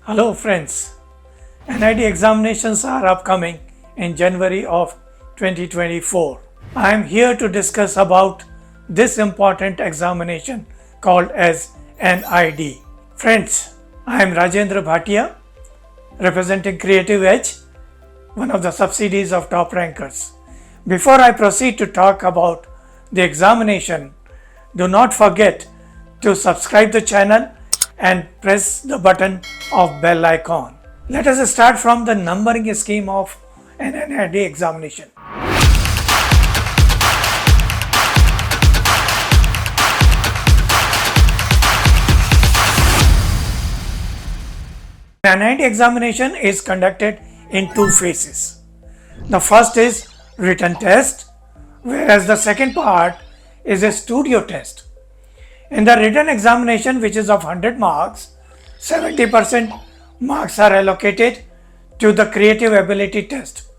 Hello friends, NID examinations are upcoming in January of 2024. I am here to discuss about this important examination called as NID. Friends, I am Rajendra Bhatia representing Creative Edge, one of the subsidiaries of Top Rankers. Before I proceed to talk about the examination, do not forget to subscribe the channel and press the button of bell icon. Let us start from the numbering scheme of an NID examination. An NID examination is conducted in two phases. The first is written test, whereas the second part is a studio test. In the written examination, which is of 100 marks, 70% marks are allocated to the creative ability test,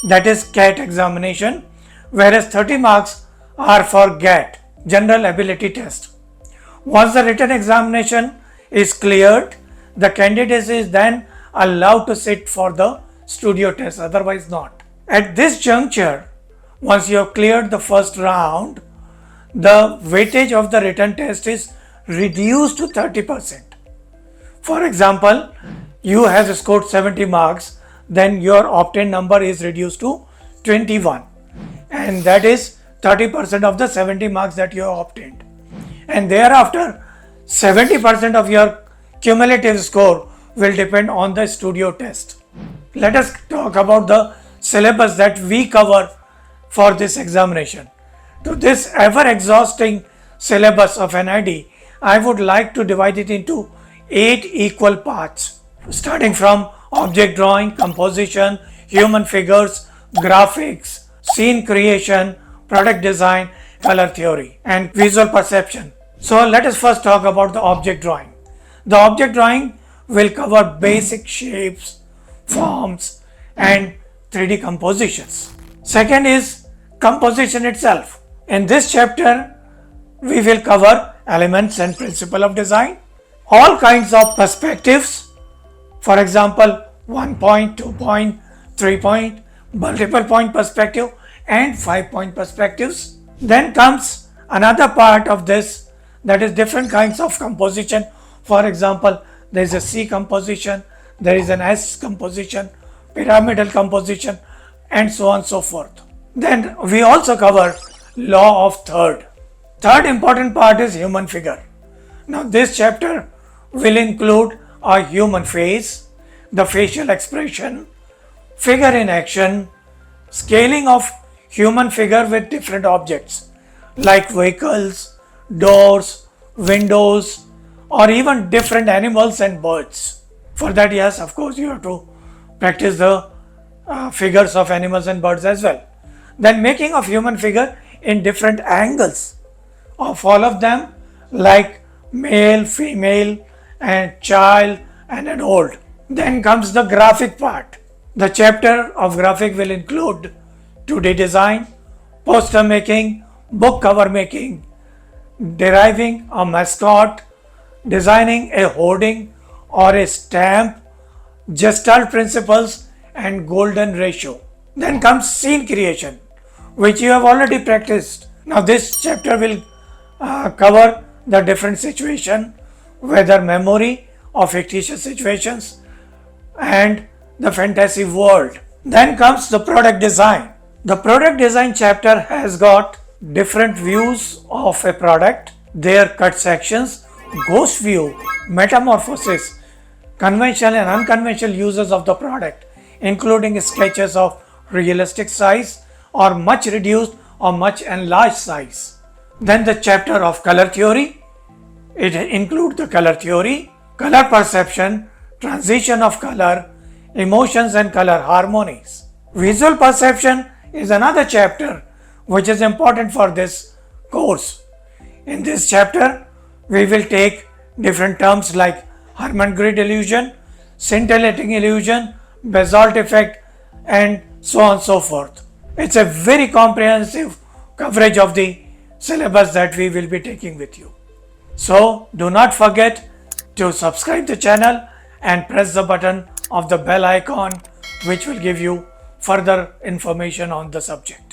that is CAT examination, whereas 30 marks are for GAT, general ability test. Once the written examination is cleared, the candidate is then allowed to sit for the studio test, otherwise not. At this juncture, once you have cleared the first round, the weightage of the written test is reduced to 30%. For example, you have scored 70 marks, then your obtained number is reduced to 21, and that is 30% of the 70 marks that you have obtained. And thereafter, 70% of your cumulative score will depend on the studio test. Let us talk about the syllabus that we cover for this examination. To this ever-exhausting syllabus of NID, I would like to divide it into 8 equal parts, starting from object drawing, composition, human figures, graphics, scene creation, product design, color theory, and visual perception. So let us first talk about the object drawing. The object drawing will cover basic shapes, forms, and 3D compositions. Second is composition itself. In this chapter, we will cover elements and principle of design, all kinds of perspectives, for example, 1 point, 2 point, 3 point, multiple point perspective, and 5-point perspectives. Then comes another part of this, that is different kinds of composition. For example, there is a C composition, there is an S composition, pyramidal composition, and so on and so forth. Then we also cover law of third. Third important part is human figure. Now this chapter will include a human face, the facial expression, figure in action, scaling of human figure with different objects like vehicles, doors, windows, or even different animals and birds. For that, yes, of course, you have to practice the figures of animals and birds as well. Then making of human figure in different angles of all of them, like male, female, and child, and adult. Then comes the graphic part. The chapter of graphic will include 2D design, poster making, book cover making, deriving a mascot, designing a hoarding or a stamp, gestalt principles, and golden ratio. Then comes scene creation, which you have already practiced. Now this chapter will cover the different situation, whether memory or fictitious situations, and the fantasy world. Then comes the product design. The product design chapter has got different views of a product, their cut sections, ghost view, metamorphosis, conventional and unconventional uses of the product, including sketches of realistic size or much reduced or much enlarged size. Then the chapter of color theory. It includes the color theory, color perception, transition of color, emotions and color harmonies. Visual perception is another chapter which is important for this course. In this chapter, we will take different terms like Harman grid illusion, scintillating illusion, basalt effect, and so on and so forth. It's a very comprehensive coverage of the syllabus that we will be taking with you. So do not forget to subscribe the channel and press the button of the bell icon, which will give you further information on the subject.